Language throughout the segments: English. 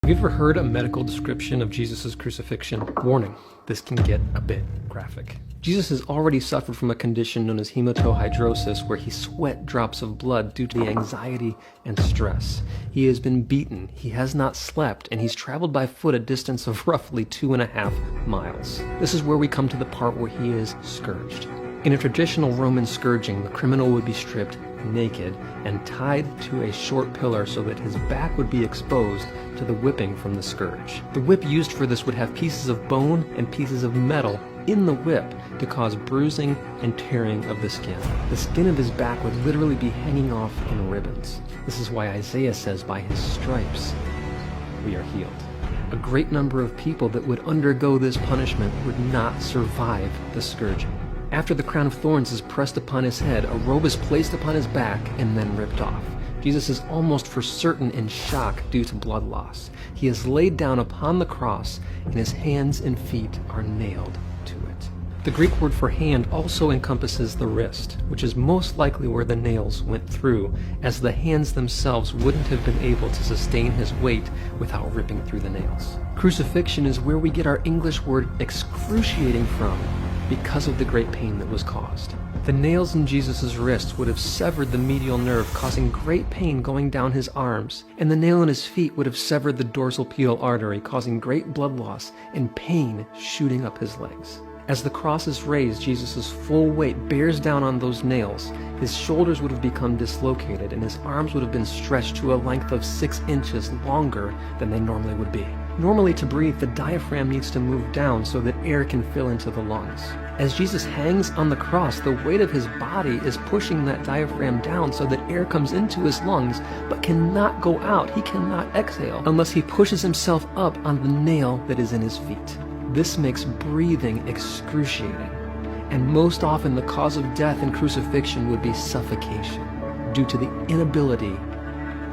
Have you ever heard a medical description of Jesus' crucifixion? Warning, this can get a bit graphic. Jesus has already suffered from a condition known as hematohydrosis, where he sweat drops of blood due to the anxiety and stress. He has been beaten, he has not slept, and he's traveled by foot a distance of roughly 2.5 miles. This is where we come to the part where he is scourged. In a traditional Roman scourging, the criminal would be stripped naked and tied to a short pillar so that his back would be exposed to the whipping from the scourge. The whip used for this would have pieces of bone and pieces of metal in the whip to cause bruising and tearing of the skin. The skin of his back would literally be hanging off in ribbons. This is why Isaiah says, "By his stripes we are healed." A great number of people that would undergo this punishment would not survive the scourging. After the crown of thorns is pressed upon his head, a robe is placed upon his back and then ripped off. Jesus is almost for certain in shock due to blood loss. He is laid down upon the cross, and his hands and feet are nailed to it. The Greek word for hand also encompasses the wrist, which is most likely where the nails went through, as the hands themselves wouldn't have been able to sustain his weight without ripping through the nails. Crucifixion is where we get our English word excruciating from, because of the great pain that was caused. The nails in Jesus' wrists would have severed the medial nerve, causing great pain going down his arms, and the nail in his feet would have severed the dorsal pedal artery, causing great blood loss and pain shooting up his legs. As the cross is raised, Jesus' full weight bears down on those nails. His shoulders would have become dislocated, and his arms would have been stretched to a length of 6 inches longer than they normally would be. Normally, to breathe, the diaphragm needs to move down so that air can fill into the lungs. As Jesus hangs on the cross, the weight of his body is pushing that diaphragm down so that air comes into his lungs but cannot go out. He cannot exhale unless he pushes himself up on the nail that is in his feet. This makes breathing excruciating, and most often the cause of death in crucifixion would be suffocation due to the inability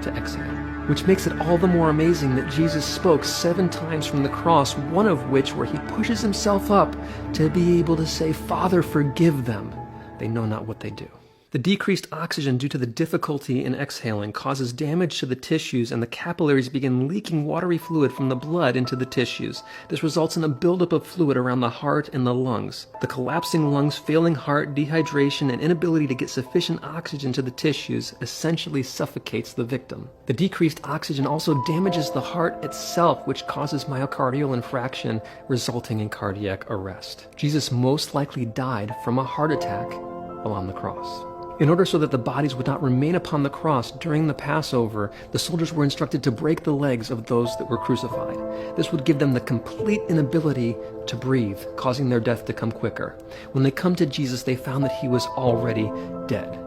to exhale. Which makes it all the more amazing that Jesus spoke 7 times from the cross, one of which where he pushes himself up to be able to say, "Father, forgive them. They know not what they do." The decreased oxygen due to the difficulty in exhaling causes damage to the tissues, and the capillaries begin leaking watery fluid from the blood into the tissues. This results in a buildup of fluid around the heart and the lungs. The collapsing lungs, failing heart, dehydration, and inability to get sufficient oxygen to the tissues essentially suffocates the victim. The decreased oxygen also damages the heart itself, which causes myocardial infarction, resulting in cardiac arrest. Jesus most likely died from a heart attack while on the cross. In order so that the bodies would not remain upon the cross during the Passover, the soldiers were instructed to break the legs of those that were crucified. This would give them the complete inability to breathe, causing their death to come quicker. When they come to Jesus, they found that he was already dead.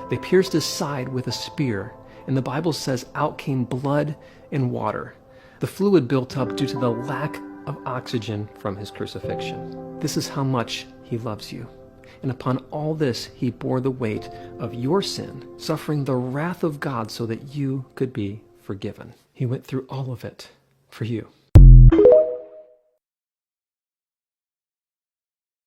They pierced his side with a spear, and the Bible says out came blood and water. The fluid built up due to the lack of oxygen from his crucifixion. This is how much he loves you. And upon all this, he bore the weight of your sin, suffering the wrath of God so that you could be forgiven. He went through all of it for you.